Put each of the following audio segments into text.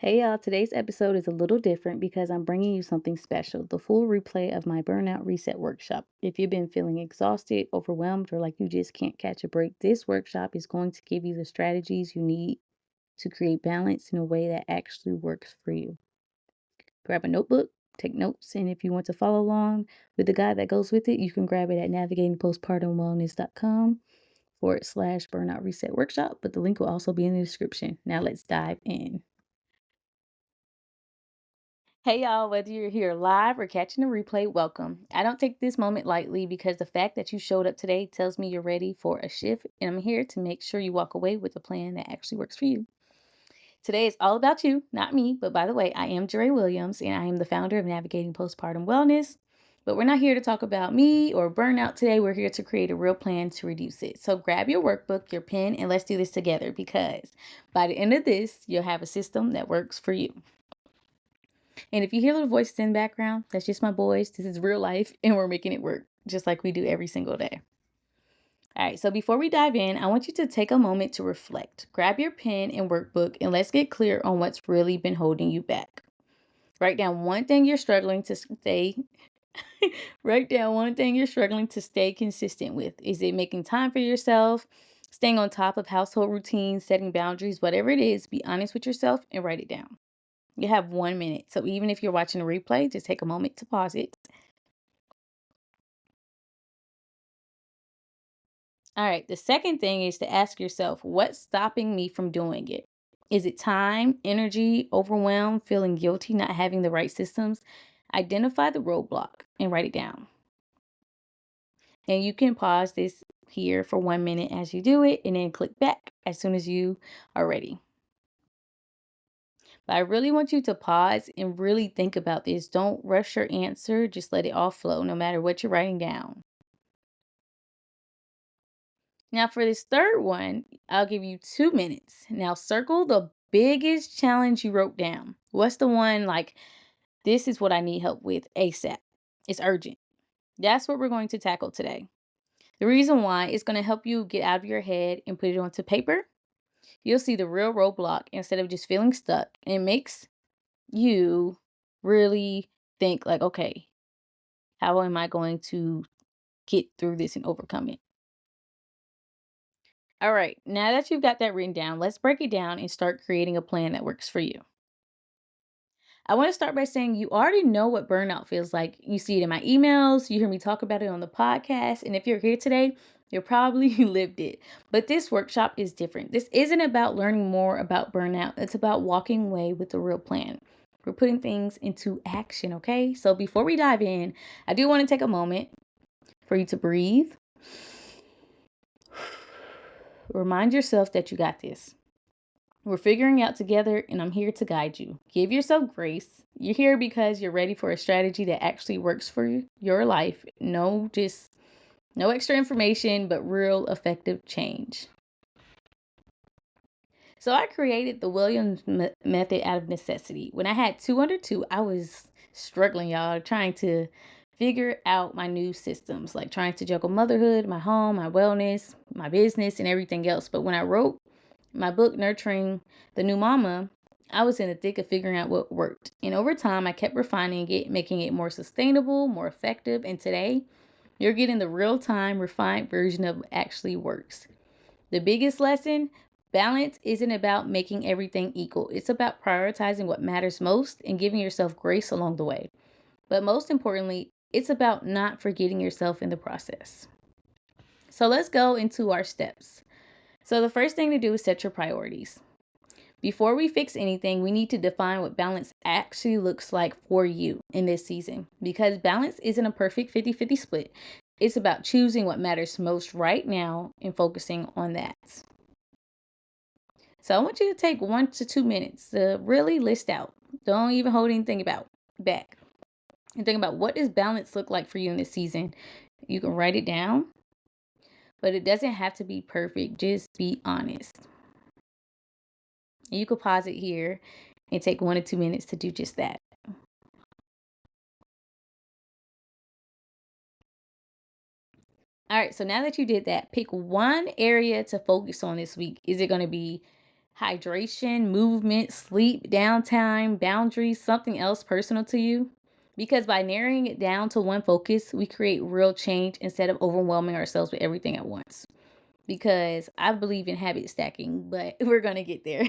Hey y'all, today's episode is a little different because I'm bringing you something special, the full replay of my burnout reset workshop. If you've been feeling exhausted, overwhelmed, or like you just can't catch a break, this workshop is going to give you the strategies you need to create balance in a way that actually works for you. Grab a notebook, take notes, and if you want to follow along with the guide that goes with it, you can grab it at navigatingpostpartumwellness.com/burnout reset workshop, but the link will also be in the description. Now let's dive in. Hey y'all, whether you're here live or catching a replay, welcome. I don't take this moment lightly because the fact that you showed up today tells me you're ready for a shift, and I'm here to make sure you walk away with a plan that actually works for you. Today is all about you, not me, but by the way, I am Jaree Williams and I am the founder of Navigating Postpartum Wellness. But we're not here to talk about me or burnout today. We're here to create a real plan to reduce it. So grab your workbook, your pen, and let's do this together because by the end of this, you'll have a system that works for you. And if you hear little voices in the background, that's just my boys. This is real life, and we're making it work just like we do every single day. All right, so before we dive in, I want you to take a moment to reflect. Grab your pen and workbook, and let's get clear on what's really been holding you back. Write down one thing you're struggling to stay. Write down one thing you're struggling to stay consistent with. Is it making time for yourself? Staying on top of household routines, setting boundaries, whatever it is, be honest with yourself and write it down. You have 1 minute. So even if you're watching a replay, just take a moment to pause it. All right. The second thing is to ask yourself, what's stopping me from doing it? Is it time, energy, overwhelm, feeling guilty, not having the right systems? Identify the roadblock and write it down. And you can pause this here for 1 minute as you do it and then click back as soon as you are ready. But I really want you to pause and really think about this. Don't rush your answer. Just let it all flow, no matter what you're writing down. Now, for this third one, I'll give you 2 minutes. Now, circle the biggest challenge you wrote down. What's the one like, this is what I need help with ASAP? It's urgent. That's what we're going to tackle today. The reason why is going to help you get out of your head and put it onto paper. You'll see the real roadblock instead of just feeling stuck. And it makes you really think, like, okay, how am I going to get through this and overcome it? All right, now that you've got that written down, let's break it down and start creating a plan that works for you. I want to start by saying you already know what burnout feels like. You see it in my emails, you hear me talk about it on the podcast, and if you're here today, you're probably lived it. But this workshop is different. This isn't about learning more about burnout, it's about walking away with a real plan. We're putting things into action, okay? So before we dive in, I do want to take a moment for you to breathe. Remind yourself that you got this. We're figuring out together, and I'm here to guide you. Give yourself grace. You're here because you're ready for a strategy that actually works for your life. No extra information, but real effective change. So I created the Williams method out of necessity. When I had 2 under 2, I was struggling, y'all, trying to figure out my new systems, like trying to juggle motherhood, my home, my wellness, my business, and everything else. But when I wrote my book, Nurturing the New Mama, I was in the thick of figuring out what worked. And over time, I kept refining it, making it more sustainable, more effective. And today, you're getting the real-time, refined version of what actually works. The biggest lesson, balance isn't about making everything equal. It's about prioritizing what matters most and giving yourself grace along the way. But most importantly, it's about not forgetting yourself in the process. So let's go into our steps. So the first thing to do is set your priorities. Before we fix anything, we need to define what balance actually looks like for you in this season. Because balance isn't a perfect 50-50 split. It's about choosing what matters most right now and focusing on that. So I want you to take 1 to 2 minutes to really list out. Don't even hold anything back. And think about, what does balance look like for you in this season? You can write it down, but it doesn't have to be perfect. Just be honest. And you could pause it here and take 1 or 2 minutes to do just that. All right, so now that you did that, pick one area to focus on this week. Is it going to be hydration, movement, sleep, downtime, boundaries, something else personal to you. Because by narrowing it down to one focus, we create real change instead of overwhelming ourselves with everything at once. Because I believe in habit stacking, but we're going to get there.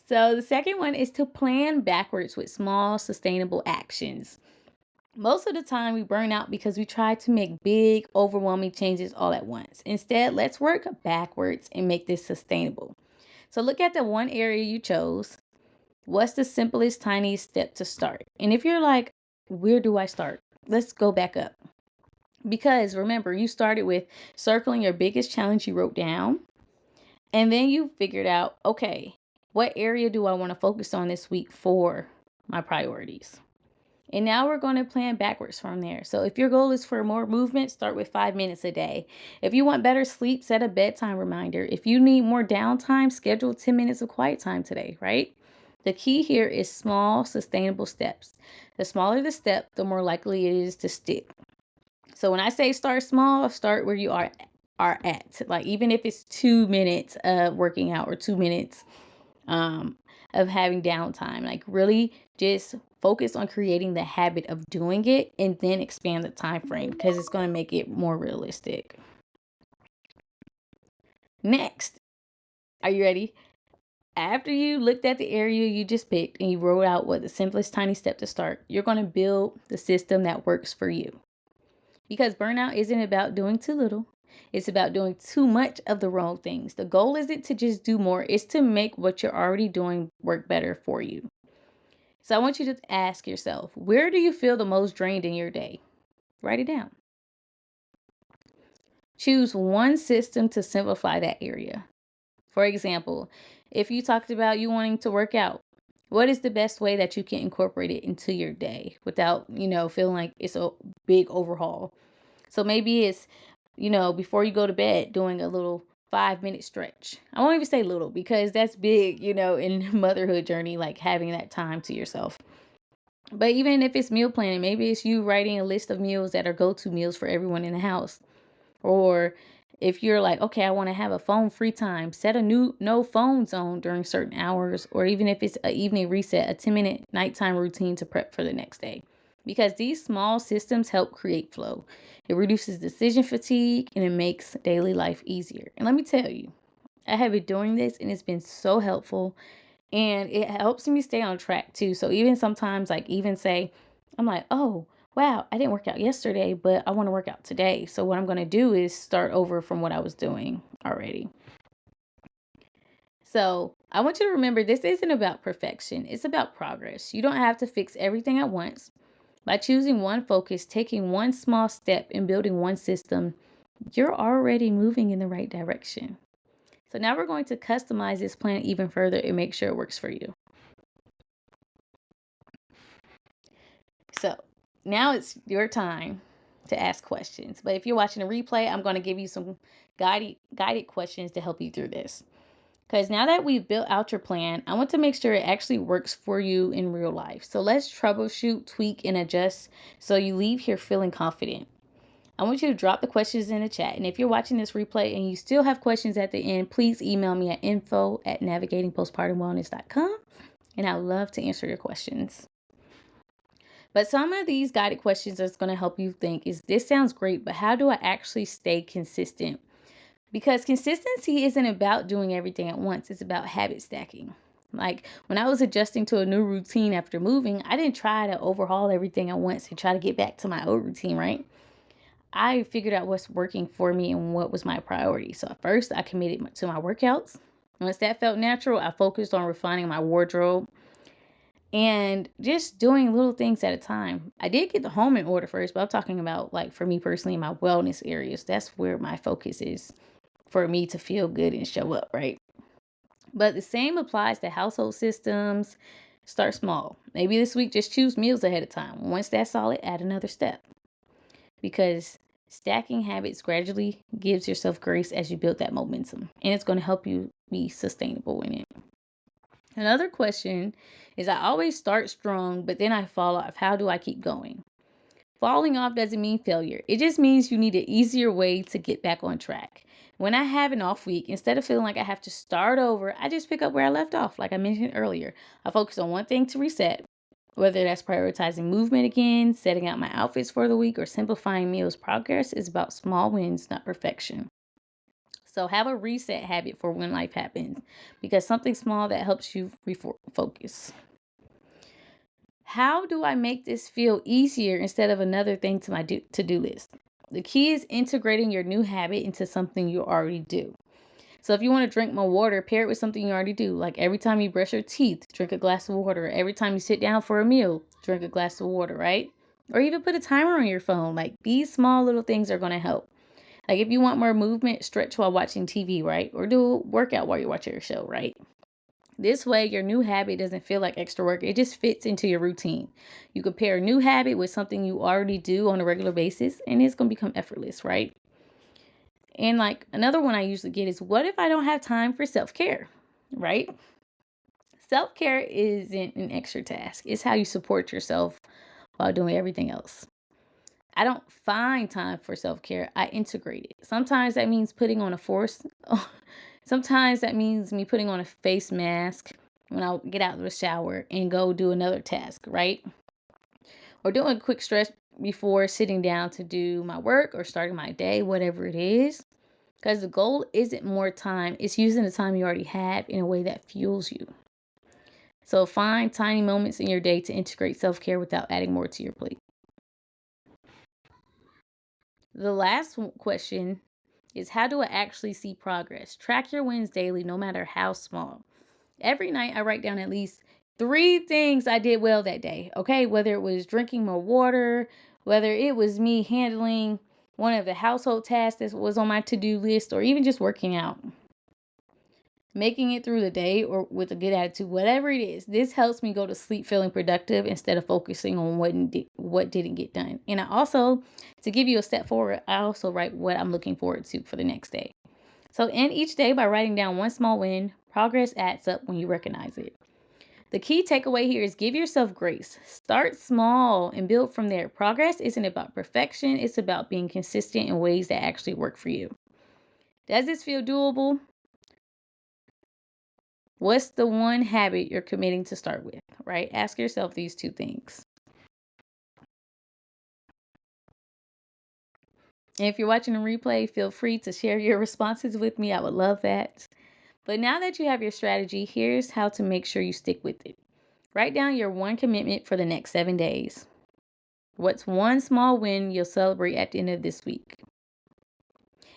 So, the second one is to plan backwards with small, sustainable actions. Most of the time, we burn out because we try to make big, overwhelming changes all at once. Instead, let's work backwards and make this sustainable. So, look at the one area you chose. What's the simplest, tiniest step to start? And if you're like, where do I start? Let's go back up. Because remember, you started with circling your biggest challenge you wrote down. And then you figured out, okay, what area do I want to focus on this week for my priorities? And now we're going to plan backwards from there. So if your goal is for more movement, start with 5 minutes a day. If you want better sleep, set a bedtime reminder. If you need more downtime, schedule 10 minutes of quiet time today, right? The key here is small, sustainable steps. The smaller the step, the more likely it is to stick. So when I say start small, start where you are at. Like even if it's 2 minutes of working out or 2 minutes um, of having downtime, like really just focus on creating the habit of doing it and then expand the time frame because it's going to make it more realistic. Next, are you ready? After you looked at the area you just picked and you wrote out what the simplest tiny step to start, you're going to build the system that works for you. Because burnout isn't about doing too little. It's about doing too much of the wrong things. The goal isn't to just do more, it's to make what you're already doing work better for you. So I want you to ask yourself, where do you feel the most drained in your day? Write it down. Choose one system to simplify that area. For example, if you talked about you wanting to work out, what is the best way that you can incorporate it into your day without, feeling like it's a big overhaul? So maybe it's, before you go to bed, doing a little 5 minute stretch. I won't even say little because that's big, in motherhood journey, like having that time to yourself. But even if it's meal planning, maybe it's you writing a list of meals that are go-to meals for everyone in the house. Or if you're like, okay, I want to have a phone free time, set a new no phone zone during certain hours. Or even if it's an evening reset, a 10-minute nighttime routine to prep for the next day. Because these small systems help create flow. It reduces decision fatigue and it makes daily life easier. And let me tell you, I have been doing this and it's been so helpful. And it helps me stay on track too. So even sometimes, like even say, I'm like, oh, wow, I didn't work out yesterday, but I want to work out today. So what I'm going to do is start over from what I was doing already. So I want you to remember this isn't about perfection. It's about progress. You don't have to fix everything at once. By choosing one focus, taking one small step, and building one system, you're already moving in the right direction. So now we're going to customize this plan even further and make sure it works for you. So now it's your time to ask questions. But if you're watching a replay, I'm going to give you some guided questions to help you through this. Because now that we've built out your plan, I want to make sure it actually works for you in real life. So let's troubleshoot, tweak, and adjust so you leave here feeling confident. I want you to drop the questions in the chat. And if you're watching this replay and you still have questions at the end, please email me at info@navigatingpostpartumwellness.com. And I'd love to answer your questions. But some of these guided questions that's going to help you think is this sounds great, but how do I actually stay consistent? Because consistency isn't about doing everything at once. It's about habit stacking. Like when I was adjusting to a new routine after moving, I didn't try to overhaul everything at once and try to get back to my old routine, right? I figured out what's working for me and what was my priority. So at first I committed to my workouts. Once that felt natural, I focused on refining my wardrobe and just doing little things at a time. I did get the home in order first, but I'm talking about like for me personally, my wellness areas. That's where my focus is for me to feel good and show up, right? But the same applies to household systems. Start small. Maybe this week just choose meals ahead of time. Once that's solid, add another step. Because stacking habits gradually gives yourself grace as you build that momentum. And it's going to help you be sustainable in it. Another question is I always start strong, but then I fall off. How do I keep going? Falling off doesn't mean failure. It just means you need an easier way to get back on track. When I have an off week, instead of feeling like I have to start over, I just pick up where I left off, like I mentioned earlier. I focus on one thing to reset, whether that's prioritizing movement again, setting out my outfits for the week, or simplifying meals. Progress is about small wins, not perfection. So have a reset habit for when life happens, because something small that helps you refocus. How do I make this feel easier instead of another thing to my to-do list? The key is integrating your new habit into something you already do. So if you want to drink more water, pair it with something you already do. Like every time you brush your teeth, drink a glass of water. Every time you sit down for a meal, drink a glass of water, right? Or even put a timer on your phone. Like these small little things are going to help. Like if you want more movement, stretch while watching TV, right? Or do a workout while you're watching your show, right? This way, your new habit doesn't feel like extra work. It just fits into your routine. You can pair a new habit with something you already do on a regular basis, and it's going to become effortless, right? And like another one I usually get is, what if I don't have time for self-care, right? Self-care isn't an extra task. It's how you support yourself while doing everything else. I don't find time for self-care. I integrate it. Sometimes that means putting on a force. Sometimes that means me putting on a face mask when I get out of the shower and go do another task, right? Or doing a quick stretch before sitting down to do my work or starting my day, whatever it is. Because the goal isn't more time, it's using the time you already have in a way that fuels you. So find tiny moments in your day to integrate self-care without adding more to your plate. The last question is, how do I actually see progress? Track your wins daily, no matter how small. Every night I write down at least 3 things I did well that day. Okay, whether it was drinking more water, whether it was me handling one of the household tasks that was on my to-do list, or even just working out. Making it through the day or with a good attitude, whatever it is, this helps me go to sleep feeling productive instead of focusing on what didn't get done. And I also, to give you a step forward, I also write what I'm looking forward to for the next day. So end each day by writing down one small win. Progress adds up when you recognize it. The key takeaway here is, give yourself grace. Start small and build from there. Progress isn't about perfection. It's about being consistent in ways that actually work for you. Does this feel doable? What's the one habit you're committing to start with, right? Ask yourself these 2 things. And if you're watching a replay, feel free to share your responses with me. I would love that. But now that you have your strategy, here's how to make sure you stick with it. Write down your one commitment for the next 7 days. What's one small win you'll celebrate at the end of this week?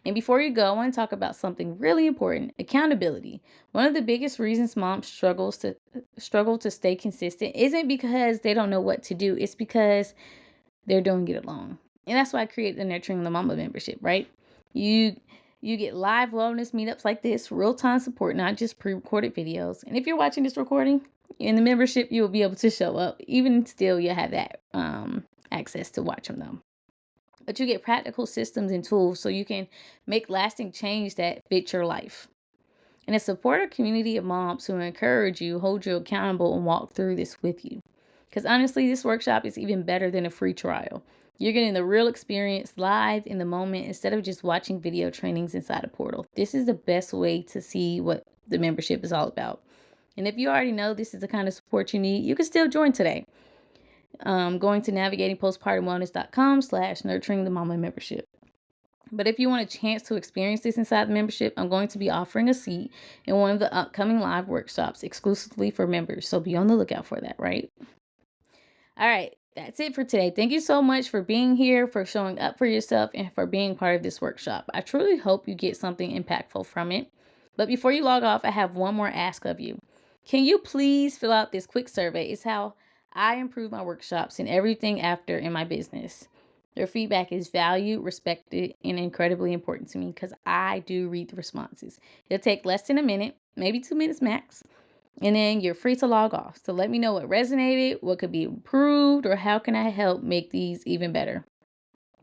And before you go, I want to talk about something really important: accountability. One of the biggest reasons moms struggle to stay consistent isn't because they don't know what to do. It's because they're doing it alone. And that's why I created the Nurturing the Mama membership, right? You you get live wellness meetups like this, real-time support, not just pre-recorded videos. And if you're watching this recording in the membership, you will be able to show up. Even still, you'll have that access to watch them though. But you get practical systems and tools so you can make lasting change that fit your life. And a supportive community of moms who encourage you, hold you accountable, and walk through this with you. Because honestly, this workshop is even better than a free trial. You're getting the real experience live in the moment instead of just watching video trainings inside a portal. This is the best way to see what the membership is all about. And if you already know this is the kind of support you need, you can still join today. Going to navigatingpostpartumwellness.com/nurturing the mama membership. But if you want a chance to experience this inside the membership, I'm going to be offering a seat in one of the upcoming live workshops exclusively for members. So be on the lookout for that, right? All right, that's it for today. Thank you so much for being here, for showing up for yourself, and for being part of this workshop. I truly hope you get something impactful from it. But before you log off, I have one more ask of you. Can you please fill out this quick survey? It's how I improve my workshops and everything after in my business. Your feedback is valued, respected, and incredibly important to me because I do read the responses. It'll take less than a minute, maybe 2 minutes max, and then you're free to log off. So let me know what resonated, what could be improved, or how can I help make these even better.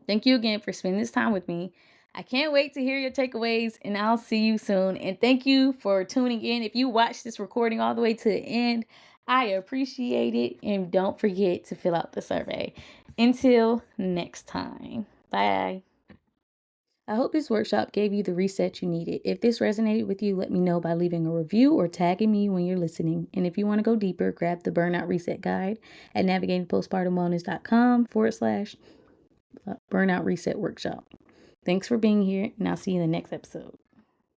Thank you again for spending this time with me. I can't wait to hear your takeaways, and I'll see you soon. And thank you for tuning in. If you watched this recording all the way to the end, I appreciate it. And don't forget to fill out the survey. Until next time. Bye. I hope this workshop gave you the reset you needed. If this resonated with you, let me know by leaving a review or tagging me when you're listening. And if you want to go deeper, grab the Burnout Reset Guide at navigatingpostpartumwellness.com/burnout reset workshop. Thanks for being here, and I'll see you in the next episode.